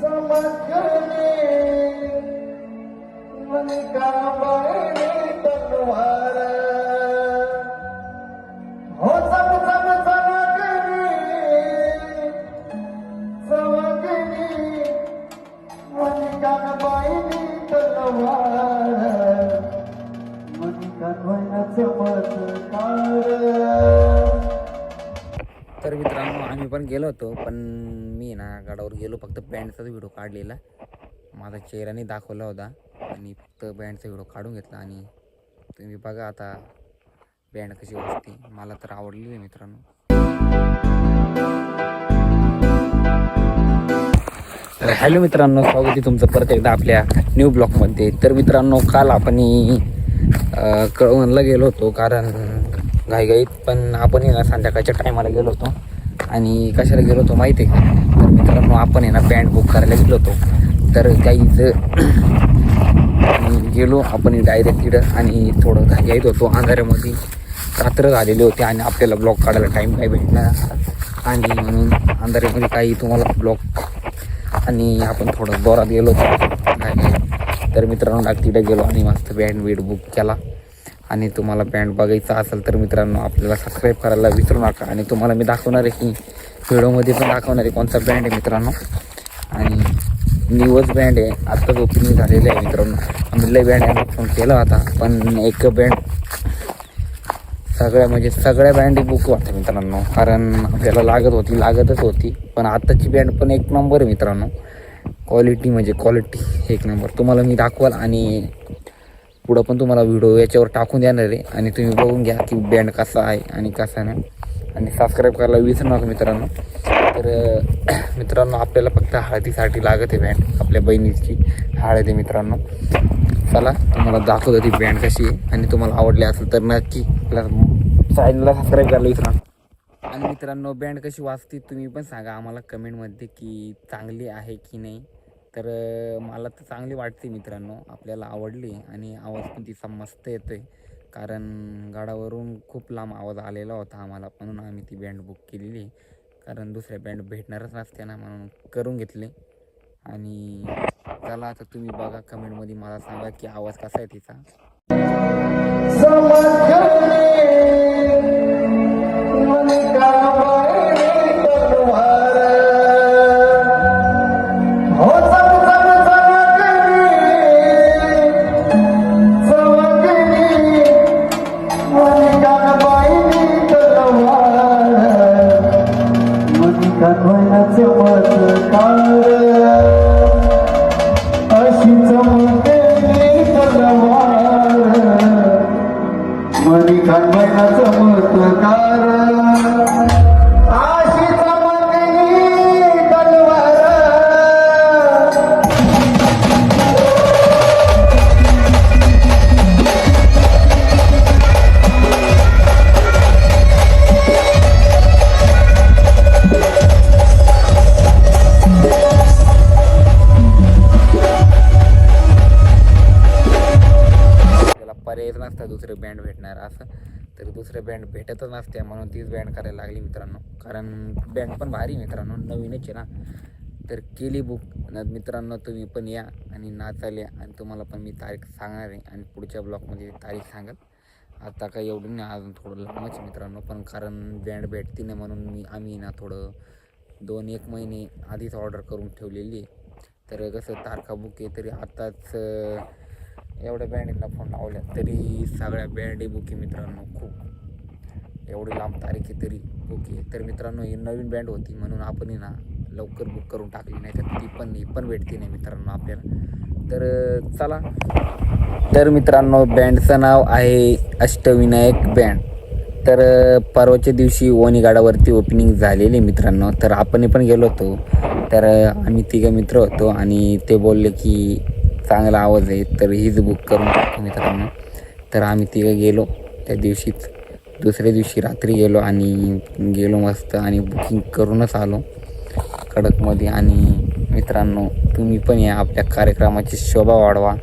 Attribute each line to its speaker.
Speaker 1: समझने मन का बने तलवार हो सब सब समझनी मन का बने तलवार मन का बने चमत्कार.
Speaker 2: तर मित्रांनो आम्ही पण गेलो होतो, पण मी ना गडावर गेलो फक्त बँडचाच व्हिडिओ काढलेला. माझा चेहराने दाखवला होता आणि फक्त बँडचा व्हिडिओ काढून घेतला. आणि तुम्ही बघा आता बँड कशी वाजते. मला तर आवडली आहे मित्रांनो. तर हॅलो मित्रांनो, स्वागत आहे तुमचं परत एकदा आपल्या न्यू ब्लॉगमध्ये. तर मित्रांनो काल आपण कळवणला गेलो होतो, कारण घाईघाईत, पण आपण ना संध्याकाळच्या टायमाला गेलो होतो. आणि कशाला गेलो होतो माहिती आहे का? तर मित्रांनो आपण ना बँड बुक करायला गेलो होतो. तर काहीच गेलो आपण डायरेक्ट तिकडं आणि थोडं घाईघाईत होतो. अंधाऱ्यामध्ये रात्र झालेली होती आणि आपल्याला ब्लॉग काढायला टाईम काही भेटणार आणि म्हणून अंधाऱ्यामध्ये काही तुम्हाला ब्लॉग आणि आपण थोडं जोरात गेलो होतो घाईघाईत. तर मित्रांनो तिकडे गेलो आणि मस्त बँड बुक केला. आणि तुम्हाला बँड बघायचा असेल तर मित्रांनो आपल्याला सबस्क्राईब करायला विसरू नका. आणि तुम्हाला मी दाखवणार आहे की व्हिडिओमध्ये पण दाखवणार आहे कोणता बँड आहे मित्रांनो. आणि न्यूज बँड आहे, आत्ताच ओपनिंग झालेलं आहे मित्रांनो. आम्ही लय बँड आहे फोन केला होता, पण एक बँड सगळ्या बँडी बुक होत्या मित्रांनो. कारण आपल्याला लागतच होती. पण आत्ताची बँड पण एक नंबर आहे मित्रांनो. क्वालिटी एक नंबर. तुम्हाला मी दाखवाल आणि पुढं पण तुम्हाला व्हिडिओ याच्यावर टाकून देणार आहे. आणि तुम्ही बघून घ्या की बँड कसा आहे आणि कसा नाही. आणि सबस्क्राईब करायला विसरू नका मित्रांनो. तर मित्रांनो आपल्याला फक्त हळदीसाठी लागत आहे बँड. आपल्या बहिणीची हळद आहे मित्रांनो. चला तुम्हाला दाखवतो ती बँड कशी आहे. आणि तुम्हाला आवडली असेल तर नक्की चॅनलला सबस्क्राईब करायला विसरा. आणि मित्रांनो बँड कशी वाजते तुम्ही पण सांगा आम्हाला कमेंटमध्ये की चांगली आहे की नाही. तर मला तर चांगली वाटते मित्रांनो, आपल्याला आवडली. आणि आवाज पण तिचा मस्त येतो आहे, कारण गडावरून खूप लांब आवाज आलेला होता आम्हाला, म्हणून आम्ही ती बँड बुक केलेली. कारण दुसऱ्या बँड भेटणारच नसते ना, म्हणून करून घेतले. आणि चला आता तुम्ही बघा कमेंटमध्ये मला सांगा की आवाज कसा आहे तिचा. पर्यायच नसता दुसरे बँड भेटणार असं. तर दुसरे बँड भेटतच नसते, म्हणून तीच बँड करायला लागली मित्रांनो. कारण बँड पण भारी मित्रांनो, नवीनच आहे ना. तर केली बुक मित्रांनो. तुम्ही पण या आणि नाचायला. आणि तुम्हाला पण मी तारीख सांगणार आहे आणि पुढच्या ब्लॉगमध्ये तारीख सांगाल. आता काही एवढं नाही, अजून थोडं लांबच मित्रांनो. पण कारण बँड भेटते नाही म्हणून आम्ही ना थोडं 2-1 महिने आधीच ऑर्डर करून ठेवलेली आहे. तर कसं तारखा बुक आहे, तरी आत्ताच एवढ्या बँडींना फोन लावल्या तरी सगळ्या बँडी बुक आहे मित्रांनो. खूप एवढी लांब तारीख आहे तरी बुक आहे. तर मित्रांनो ही नवीन बँड होती म्हणून आपण ना लवकर बुक करून टाकली, नाही तर ती पण भेटते नाही मित्रांनो आपल्याला. तर चला. तर मित्रांनो बँडचं नाव आहे अष्टविनायक बँड. तर परवाच्या दिवशी वणीगडावरती ओपनिंग झालेली मित्रांनो. तर आपण पण गेलो होतो. तर आम्ही 3 मित्र होतो आणि ते बोलले की चांगला आवाज आहे तर हीच बुक करून टाकतो मित्रांनो. तर आम्ही 3 गेलो त्या दिवशीच. दुसऱ्या दिवशी रात्री गेलो आणि गेलो मस्त आणि बुकिंग करूनच आलो कडकमध्ये. आणि मित्रांनो तुम्ही पण या आपल्या कार्यक्रमाची शोभा वाढवा.